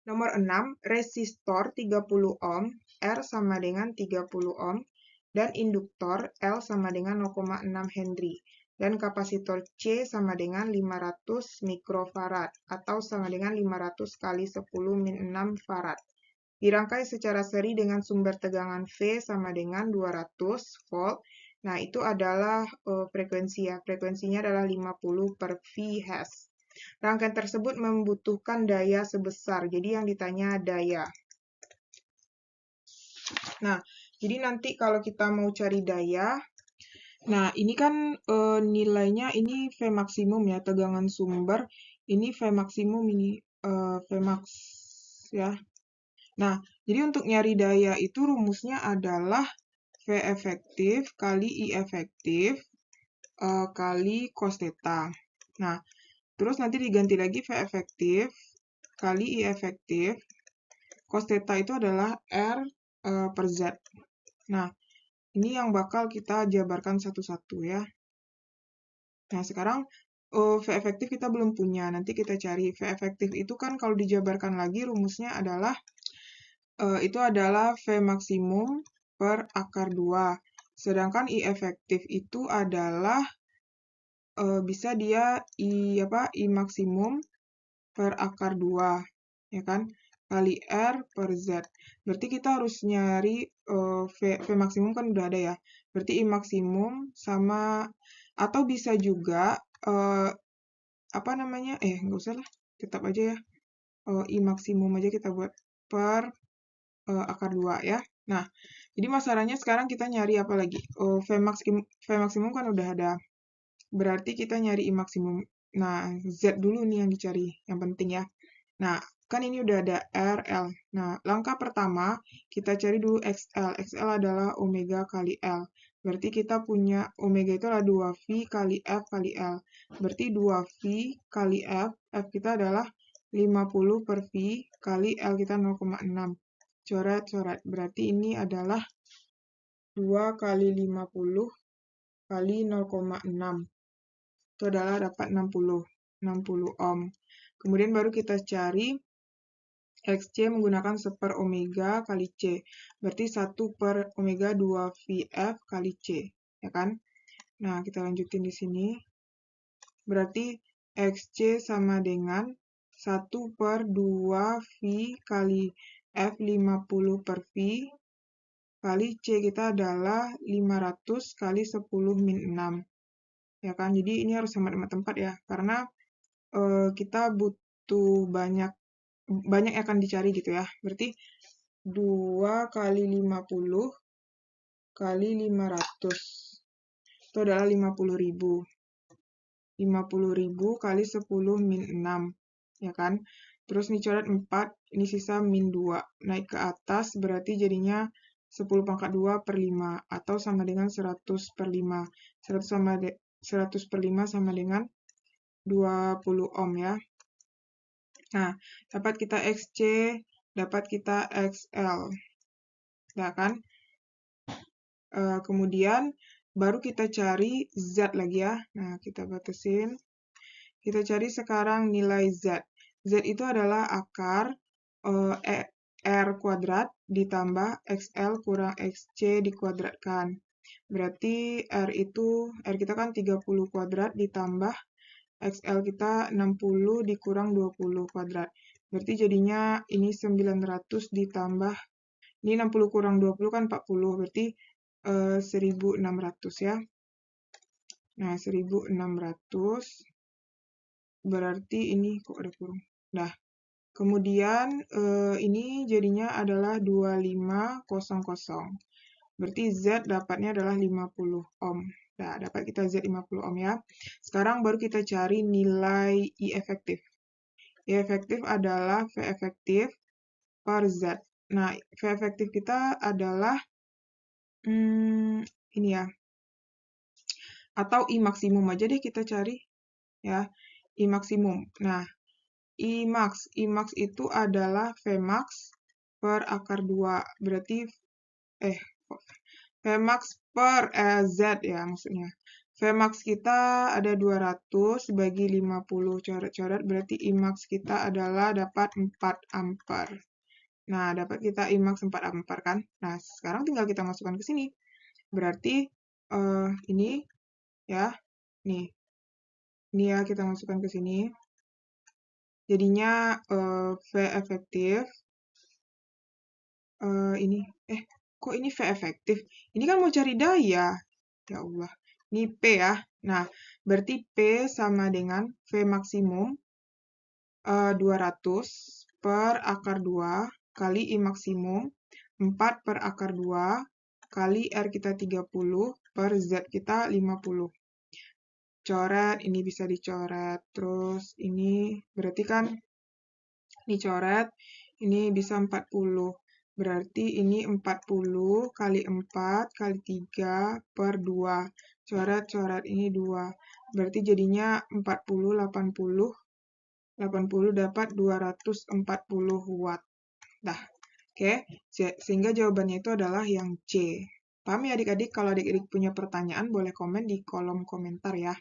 Nomor 6, resistor 30 ohm, R sama dengan 30 ohm, dan induktor L sama dengan 0,6 Henry. Dan kapasitor C sama dengan 500 mikrofarad, atau sama dengan 500 kali 10 min 6 farad. Dirangkai secara seri dengan sumber tegangan V sama dengan 200 volt. Nah, itu adalah frekuensi ya. Frekuensinya adalah 50 per Vh. Rangkaian tersebut membutuhkan daya sebesar. Jadi yang ditanya daya. Nah, jadi nanti kalau kita mau cari daya, nah ini kan nilainya ini V maksimum ya, tegangan sumber. Ini V maksimum, ini V max ya. Nah, jadi untuk nyari daya itu rumusnya adalah V efektif kali I efektif kali cos theta. Nah, terus nanti diganti lagi V efektif kali I efektif. Cos theta itu adalah R per Z. Nah, ini yang bakal kita jabarkan satu-satu ya. Nah, sekarang V efektif kita belum punya. Nanti kita cari V efektif itu kan kalau dijabarkan lagi rumusnya adalah itu adalah V maksimum per akar 2. Sedangkan I efektif itu adalah bisa dia I maksimum per akar 2, ya kan? Kali R per Z. Berarti kita harus nyari V maksimum kan udah ada ya. Berarti I maksimum sama, atau bisa juga, nggak usah lah, tetap aja ya. I maksimum aja kita buat per akar 2 ya. Nah, jadi masalahnya sekarang kita nyari apa lagi? V maksimum kan udah ada. Berarti kita nyari I maksimum. Nah, Z dulu nih yang dicari, yang penting ya. Nah, kan ini udah ada R, L. Nah, langkah pertama, kita cari dulu XL. XL adalah omega kali L. Berarti kita punya omega itu adalah 2V kali F kali L. Berarti 2V kali F, F kita adalah 50 per V kali L kita 0,6. Coret-coret. Berarti ini adalah 2 kali 50 kali 0,6. Itu adalah dapat 60 ohm. Kemudian baru kita cari XC menggunakan 1/, omega kali C. Berarti 1/, omega 2VF kali C. Ya kan? Nah, kita lanjutin di sini. Berarti XC sama dengan 1/, 2V kali F 50 per V kali C kita adalah 500 kali 10 min 6. Ya kan? Jadi ini harus sama-sama tempat ya. Karena kita butuh banyak yang akan dicari gitu ya. Berarti 2 kali 50 kali 500. Itu adalah 50.000. 50.000 kali 10 min 6. Ya kan? Terus nih coret 4, ini sisa min 2. Naik ke atas berarti jadinya 10 pangkat 2 per 5. Atau sama dengan 100 per 5. 100 per 5 sama dengan 20 ohm ya. Nah, dapat kita XC, dapat kita XL. Ya kan? Kemudian baru kita cari Z lagi ya. Nah, kita batasin. Kita cari sekarang nilai Z. Z itu adalah akar R kuadrat ditambah XL kurang XC dikuadratkan. Berarti R kita kan 30 kuadrat ditambah XL kita 60 dikurang 20 kuadrat. Berarti jadinya ini 900 ditambah, ini 60 kurang 20 kan 40, berarti 1600 ya. Nah, 1600 berarti ini kok ada kurung. Nah, kemudian ini jadinya adalah 2500. Berarti Z dapatnya adalah 50 ohm. Nah, dapat kita Z 50 ohm ya. Sekarang baru kita cari nilai I efektif. I efektif adalah V efektif per Z. Nah, V efektif kita adalah ini ya. Atau I maksimum aja deh kita cari ya. I maksimum. Nah, I max itu adalah V max per akar 2. Berarti V max per Z ya maksudnya. Vmax kita ada 200 bagi 50 coret-coret, berarti Imax kita adalah dapat 4 ampere. Nah, dapat kita Imax 4 ampere kan? Nah, sekarang tinggal kita masukkan ke sini. Berarti ini ya, nih. Ini ya kita masukkan ke sini. Jadinya V efektif ini kok ini V efektif? Ini kan mau cari daya. Ya Allah. Ini P ya. Nah, berarti P sama dengan V maksimum 200 per akar 2 kali I maksimum 4 per akar 2 kali R kita 30 per Z kita 50. Coret, ini bisa dicoret. Terus ini berarti kan dicoret, ini bisa 40. Berarti ini 40 kali 4 kali 3 per 2. Coret-coret ini 2. Berarti jadinya 40, 80. 80 dapat 240 watt. Nah, oke. Sehingga jawabannya itu adalah yang C. Paham ya adik-adik? Kalau adik-adik punya pertanyaan, boleh komen di kolom komentar ya.